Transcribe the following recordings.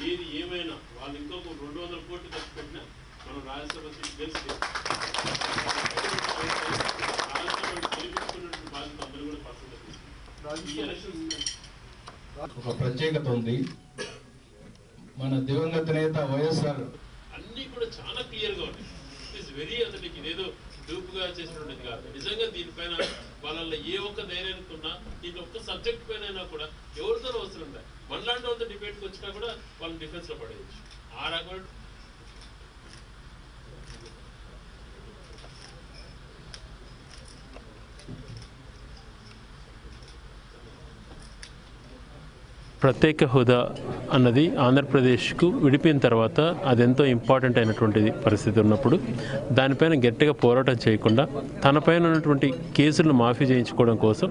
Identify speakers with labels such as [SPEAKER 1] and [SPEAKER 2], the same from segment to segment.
[SPEAKER 1] ఏది ఏమైనా వాళ్ళు ఇంకొక 200 కోట్లు ఖర్చు పెట్టినా మనం రాజ్యసభ సీట్ గెలిస్తే గెలిపించుకున్నటువంటి బాధ్యత అందరూ కూడా
[SPEAKER 2] ఒక ప్రత్యేకత ఉంది. మన దివంగత నేత వైఎస్ఆర్
[SPEAKER 1] అన్నీ కూడా చాలా క్లియర్గా ఉన్నాయి. ఇట్ ఈస్ వెరీ అతనికి ఇదేదో డూపుగా చేసినటువంటిది కాదు. నిజంగా దీనిపైన వాళ్ళల్లో ఏ ఒక్క ధైర్యానికి ఉన్నా దీని ఒక్క సబ్జెక్ట్ పైన కూడా ఎవరితో అవసరం లేదు. మనలాంటి వాళ్ళతో డిబేట్కి వచ్చినా కూడా వాళ్ళని డిఫెన్స్లో పడేయచ్చు. ఆ రకమైన ప్రత్యేక హోదా అన్నది ఆంధ్రప్రదేశ్కు విడిపోయిన తర్వాత అది ఎంతో ఇంపార్టెంట్ అయినటువంటిది పరిస్థితి ఉన్నప్పుడు దానిపైన గట్టిగా పోరాటం చేయకుండా తనపైన ఉన్నటువంటి కేసులను మాఫీ చేయించుకోవడం కోసం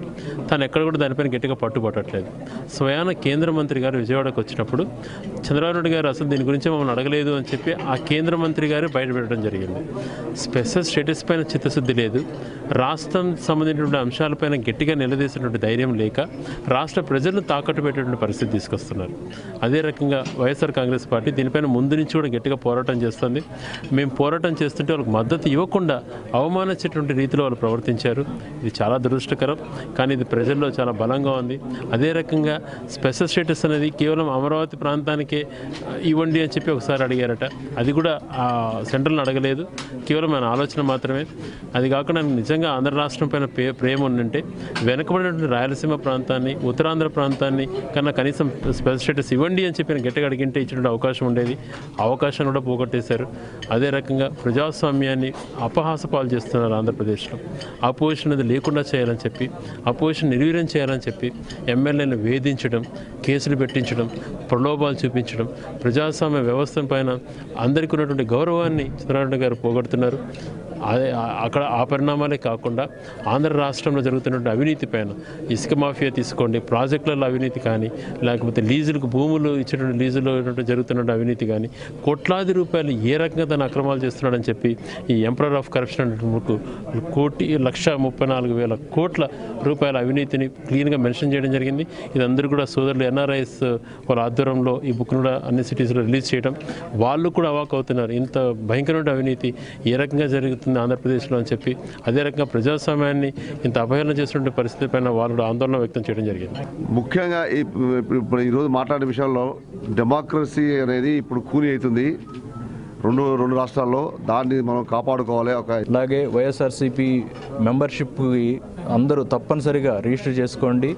[SPEAKER 1] తను ఎక్కడ కూడా దానిపైన గట్టిగా పట్టుబట్టట్లేదు. స్వయాన కేంద్ర మంత్రి గారు విజయవాడకు వచ్చినప్పుడు చంద్రబాబు నాయుడు గారు అసలు దీని గురించి మమ్మల్ని అడగలేదు అని చెప్పి ఆ కేంద్ర మంత్రి గారు బయటపెట్టడం జరిగింది. స్పెషల్ స్టేటస్ పైన చిత్తశుద్ధి లేదు, రాష్ట్రం సంబంధించినటువంటి అంశాలపైన గట్టిగా నిలదీసినటువంటి ధైర్యం లేక రాష్ట్ర ప్రజలను తాకట్టు పెట్టేటువంటి పరిస్థితి తీసుకొస్తున్నారు. అదే రకంగా వైఎస్ఆర్ కాంగ్రెస్ పార్టీ దీనిపైన ముందు నుంచి కూడా గట్టిగా పోరాటం చేస్తుంది. మేము పోరాటం చేస్తుంటే వాళ్ళకి మద్దతు ఇవ్వకుండా అవమానించేటువంటి రీతిలో వాళ్ళు ప్రవర్తించారు. ఇది చాలా దురదృష్టకరం, కానీ ఇది ప్రజల్లో చాలా బలంగా ఉంది. అదే రకంగా స్పెషల్ స్టేటస్ అనేది కేవలం అమరావతి ప్రాంతానికే ఇవ్వండి అని చెప్పి ఒకసారి అడిగారట. అది కూడా సెంట్రల్ని అడగలేదు, కేవలం మన ఆలోచన మాత్రమే. అది కాకుండా నిజంగా ఆంధ్ర రాష్ట్రం పైన ప్రేమ ఉందంటే వెనకబడినటువంటి రాయలసీమ ప్రాంతాన్ని, ఉత్తరాంధ్ర ప్రాంతాన్ని కన్నా కనీసం స్పెషల్ స్టేటస్ ఇవ్వండి అని చెప్పి గట్టిగా అడిగింటే ఇచ్చిన అవకాశం ఉండేది. అవకాశాన్ని కూడా పోగొట్టేశారు. అదే రకంగా ప్రజాస్వామ్యాన్ని అపహాసపాలు చేస్తున్నారు ఆంధ్రప్రదేశ్లో. అపోజిషన్ అది లేకుండా చేయాలని చెప్పి, అపోజిషన్ నిర్వీర్యం చేయాలని చెప్పి ఎమ్మెల్యేలను వేధించడం, కేసులు పెట్టించడం, ప్రలోభాలు చూపించడం, ప్రజాస్వామ్య వ్యవస్థ పైన అందరికీ ఉన్నటువంటి గౌరవాన్ని చంద్రబాబు గారు పోగొడుతున్నారు. అదే అక్కడ ఆ పరిణామాలే కాకుండా ఆంధ్ర రాష్ట్రంలో జరుగుతున్నటువంటి అవినీతి పైన, ఇసుక మాఫియా తీసుకోండి, ప్రాజెక్టులలో అవినీతి కానీ, లేకపోతే లీజులకు భూములు ఇచ్చేటువంటి లీజులో జరుగుతున్న అవినీతి కానీ, కోట్లాది రూపాయలు ఏ రకంగా తన అక్రమాలు చేస్తున్నాడని చెప్పి ఈ ఎంపరర్ ఆఫ్ కరప్షన్ అనేటువంటి 1,34,000 కోట్ల రూపాయల అవినీతిని క్లీన్గా మెన్షన్ చేయడం జరిగింది. ఇది అందరూ కూడా సోదరులు ఎన్ఆర్ఐస్ వాళ్ళ ఆధ్వర్యంలో ఈ బుక్ను కూడా అన్ని సిటీస్లో రిలీజ్ చేయడం, వాళ్ళు కూడా అవాక్ అవుతున్నారు. ఇంత భయంకరమైన అవినీతి ఏ రకంగా జరుగుతుంది ఆంధ్రప్రదేశ్లో అని చెప్పి, అదే రకంగా ప్రజాస్వామ్యాన్ని ఇంత అపహరణ చేసినటువంటి పరిస్థితి పైన వాళ్ళు ఆందోళన వ్యక్తం చేయడం జరిగింది.
[SPEAKER 3] ముఖ్యంగా ఇప్పుడు ఈరోజు మాట్లాడే విషయాల్లో డెమోక్రసీ అనేది ఇప్పుడు కూని అవుతుంది రెండు రాష్ట్రాల్లో. దాన్ని మనం కాపాడుకోవాలి.
[SPEAKER 4] అలాగే వైఎస్ఆర్సీపీ మెంబర్షిప్కి అందరూ తప్పనిసరిగా రిజిస్టర్ చేసుకోండి.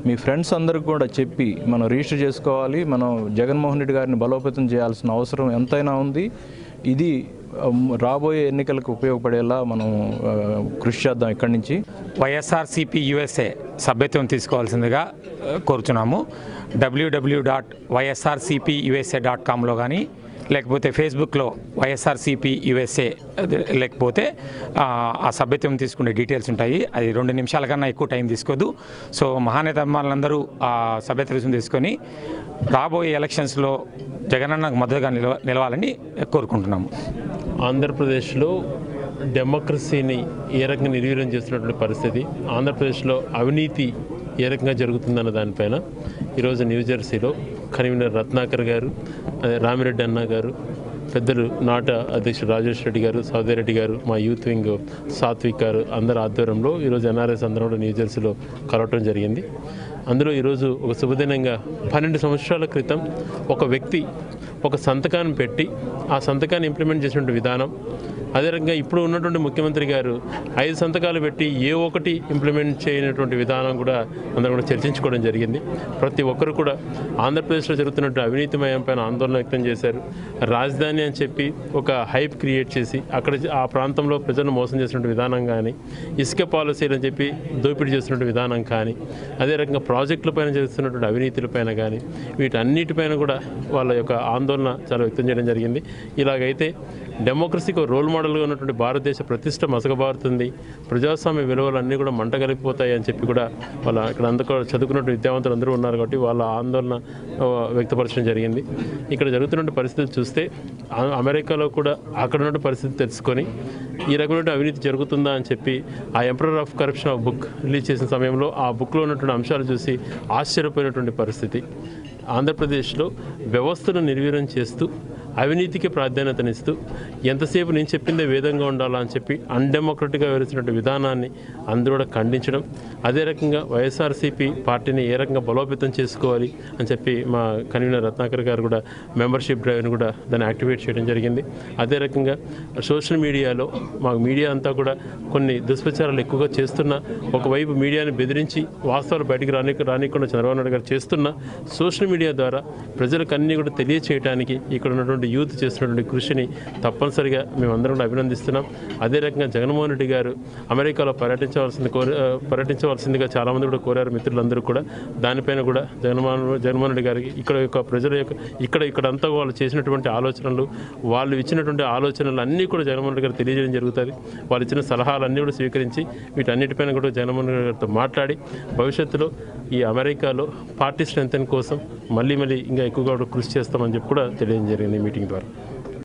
[SPEAKER 4] మీ ఫ్రెండ్స్ అందరికి కూడా చెప్పి మనం రిజిస్టర్ చేసుకోవాలి. మనం జగన్మోహన్ రెడ్డి గారిని బలోపేతం చేయాల్సిన అవసరం ఎంతైనా ఉంది. ఇది రాబోయే ఎన్నికలకు ఉపయోగపడేలా మనం కృషి చేద్దాం. ఇక్కడి నుంచి
[SPEAKER 5] వైఎస్ఆర్సీపీ USA సభ్యత్వం తీసుకోవాల్సిందిగా కోరుచున్నాము. www.ysrcpusa.comలో కానీ లేకపోతే ఫేస్బుక్లో వైఎస్ఆర్సీపీ యూఎస్ఏ లేకపోతే ఆ సభ్యత్వం తీసుకునే డీటెయిల్స్ ఉంటాయి. అది 2 నిమిషాల కన్నా ఎక్కువ టైం తీసుకోదు. సో మహానేత అభిమానులందరూ ఆ సభ్యత్వం తీసుకొని రాబోయే ఎలక్షన్స్లో జగనన్నకు మద్దతుగా నిలవాలని కోరుకుంటున్నాము.
[SPEAKER 1] ఆంధ్రప్రదేశ్లో డెమోక్రసీని ఏ రకంగా నిర్వీర్యం చేస్తున్నటువంటి పరిస్థితి, ఆంధ్రప్రదేశ్లో అవినీతి ఏ రకంగా జరుగుతుందన్న దానిపైన ఈరోజు న్యూజెర్సీలో కన్వీనర్ రత్నాకర్ గారు, రామిరెడ్డి అన్న గారు, పెద్దలు నాట అధ్యక్షుడు రాజేష్ రెడ్డి గారు, సౌదర్ రెడ్డి గారు, మా యూత్ వింగ్ సాత్విక్ గారు అందరి ఆధ్వర్యంలో ఈరోజు ఎన్ఆర్ఎస్ అందరం కూడా న్యూజెర్సీలో కలవటం జరిగింది. అందులో ఈరోజు ఒక శుభదినంగా 12 సంవత్సరాల క్రితం ఒక వ్యక్తి ఒక సంతకాన్ని పెట్టి ఆ సంతకాన్ని ఇంప్లిమెంట్ చేసినటువంటి విధానం, అదే రకంగా ఇప్పుడు ఉన్నటువంటి ముఖ్యమంత్రి గారు 5 సంతకాలు పెట్టి ఏ ఒక్కటి ఇంప్లిమెంట్ చేయనటువంటి విధానం కూడా అందరూ కూడా చర్చించుకోవడం జరిగింది. ప్రతి ఒక్కరు కూడా ఆంధ్రప్రదేశ్లో జరుగుతున్నటువంటి అవినీతిమయం పైన ఆందోళన వ్యక్తం చేశారు. రాజధాని అని చెప్పి ఒక హైప్ క్రియేట్ చేసి అక్కడ ఆ ప్రాంతంలో ప్రజలను మోసం చేసినటువంటి విధానం కానీ, ఇసుక పాలసీలు అని చెప్పి దోపిడీ చేస్తున్నటువంటి విధానం కానీ, అదే రకంగా ప్రాజెక్టుల పైన చేస్తున్నటువంటి అవినీతులపైన కానీ, వీటన్నిటిపైన కూడా వాళ్ళ యొక్క ఆందోళన చాలా వ్యక్తం చేయడం జరిగింది. ఇలాగైతే డెమోక్రసీకి రోల్ మోడల్గా ఉన్నటువంటి భారతదేశ ప్రతిష్ట మసకబారుతుంది, ప్రజాస్వామ్య విలువలన్నీ కూడా మంటగలిపిపోతాయి అని చెప్పి కూడా వాళ్ళ ఇక్కడ అందరూ చదువుకున్నటువంటి విద్యావంతులు అందరూ ఉన్నారు కాబట్టి వాళ్ళ ఆందోళన వ్యక్తపరచడం జరిగింది. ఇక్కడ జరుగుతున్న పరిస్థితులు చూస్తే అమెరికాలో కూడా అక్కడ ఉన్న పరిస్థితి తెలుసుకొని ఈ రకమైన అవినీతి జరుగుతుందా అని చెప్పి ఆ emperor of corruption of book release చేసిన సమయంలో ఆ బుక్లో ఉన్నటువంటి అంశాలు చూసి ఆశ్చర్యపోయినటువంటి పరిస్థితి. ఆంధ్రప్రదేశ్లో వ్యవస్థను నిర్వీర్యం చేస్తూ అవినీతికి ప్రాధాన్యతనిస్తూ ఎంతసేపు నేను చెప్పిందే వేదంగా ఉండాలా అని చెప్పి అన్డెమోక్రటిక్గా వివరించినటువంటి విధానాన్ని అందరూ కూడా ఖండించడం, అదే రకంగా వైఎస్ఆర్సీపీ పార్టీని ఏ రకంగా బలోపేతం చేసుకోవాలి అని చెప్పి మా కన్వీనర్ రత్నాకర్ గారు కూడా మెంబర్షిప్ డ్రైవ్ని కూడా దాన్ని యాక్టివేట్ చేయడం జరిగింది. అదే రకంగా సోషల్ మీడియాలో మాకు మీడియా అంతా కూడా కొన్ని దుష్ప్రచారాలు ఎక్కువగా చేస్తున్న, ఒకవైపు మీడియాని బెదిరించి వాస్తవాలు బయటికి రానికుండా చంద్రబాబు నాయుడు గారు చేస్తున్న సోషల్ మీడియా ద్వారా ప్రజలకు అన్నీ కూడా తెలియచేయడానికి ఇక్కడ ఉన్నటువంటి యూత్ చేస్తున్నటువంటి కృషిని తప్పనిసరిగా మేమందరం కూడా అభినందిస్తున్నాం. అదే రకంగా జగన్మోహన్ రెడ్డి గారు అమెరికాలో పర్యటించవలసిందిగా చాలామంది కూడా కోరారు మిత్రులందరూ కూడా. దానిపైన కూడా జగన్మోహన్ రెడ్డి గారికి ఇక్కడ యొక్క ప్రజల యొక్క ఇక్కడంతా వాళ్ళు చేసినటువంటి ఆలోచనలు, వాళ్ళు ఇచ్చినటువంటి ఆలోచనలు అన్నీ కూడా జగన్మోహన్ రెడ్డి గారు తెలియజేయడం జరుగుతుంది. వాళ్ళు ఇచ్చిన సలహాలన్నీ కూడా స్వీకరించి వీటన్నిటిపైన కూడా జగన్మోహన్ రెడ్డి గారితో మాట్లాడి భవిష్యత్తులో ఈ అమెరికాలో పార్టీ స్ట్రెంథెన్ కోసం మళ్ళీ ఇంకా ఎక్కువగా కృషి చేస్తామని చెప్పి కూడా తెలియజేయడం జరిగింది ఈ మీటింగ్ ద్వారా.